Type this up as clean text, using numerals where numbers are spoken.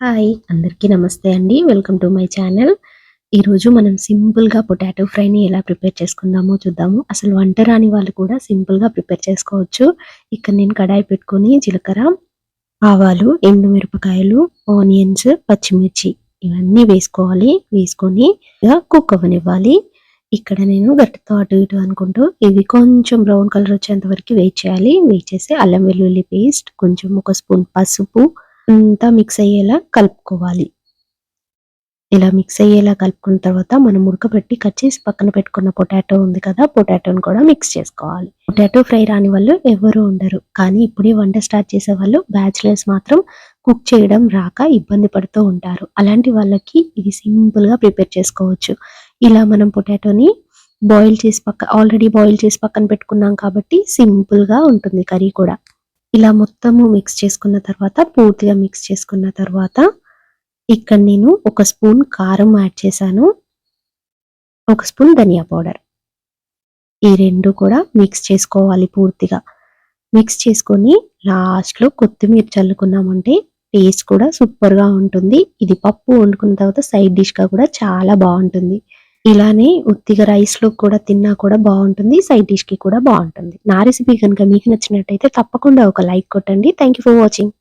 Hi అందరికీ నమస్తే అండి. Welcome to my channel. ఈరోజు మనం సింపుల్‌గా పొటాటో ఫ్రైని ఎలా ప్రిపేర్ చేసుకుందామో చూద్దాము. అసలు వంట రాని వాళ్ళు కూడా సింపుల్‌గా ప్రిపేర్ చేసుకోవచ్చు. ఇక్కడ నేను కడాయి పెట్టుకొని జీలకర్ర, ఆవాలు, ఎండుమిరపకాయలు, ఆనియన్స్, పచ్చిమిర్చి ఇవన్నీ వేసుకోవాలి. వేసుకొని కుక్ అవ్వనివ్వాలి. ఇక్కడ నేను గరిటెతో అటు ఇటు అనుకుంటూ ఇవి కొంచెం బ్రౌన్ కలర్ వచ్చేంత వరకు వెయిట్ చేయాలి. వెయిట్ చేసి అల్లం వెల్లుల్లి పేస్ట్, కొంచెం ఒక స్పూన్ పసుపు అంతా మిక్స్ అయ్యేలా కలుపుకోవాలి. ఇలా మిక్స్ అయ్యేలా కలుపుకున్న తర్వాత మనం ఉడకబెట్టి కట్ చేసి పక్కన పెట్టుకున్న పొటాటో ఉంది కదా, పొటాటోని కూడా మిక్స్ చేసుకోవాలి. పొటాటో ఫ్రై రాని వాళ్ళు ఎవరు ఉండరు. కానీ ఇప్పుడే వంట స్టార్ట్ చేసే వాళ్ళు బ్యాచిలర్స్ మాత్రం కుక్ చేయడం రాక ఇబ్బంది పడుతూ ఉంటారు. అలాంటి వాళ్ళకి ఇది సింపుల్‌గా ప్రిపేర్ చేసుకోవచ్చు. ఇలా మనం పొటాటోని ఆల్రెడీ బాయిల్ చేసి పక్కన పెట్టుకున్నాం కాబట్టి సింపుల్‌గా ఉంటుంది కర్రీ కూడా. ఇలా మొత్తము మిక్స్ చేసుకున్న తర్వాత పూర్తిగా మిక్స్ చేసుకున్న తర్వాత ఇక్కడ నేను ఒక స్పూన్ కారం యాడ్ చేశాను. ఒక స్పూన్ ధనియా పౌడర్. ఈ 2 కూడా మిక్స్ చేసుకోవాలి పూర్తిగా. మిక్స్ చేసుకొని లాస్ట్‌లో కొత్తిమీర చల్లుకున్నామంటే టేస్ట్ కూడా సూపర్‌గా ఉంటుంది. ఇది పప్పు వండుకున్న తర్వాత సైడ్ డిష్‌గా కూడా చాలా బావుంటుంది. ఇలానే ఉత్తిగా రైస్‌లో కూడా తిన్నా కూడా బావుంటుంది. సైడ్ డిష్‌కి కూడా బావుంటుంది. నా రెసిపీ గనుక మీకు నచ్చినట్టయితే తప్పకుండా ఒక లైక్ కొట్టండి. Thank you for watching.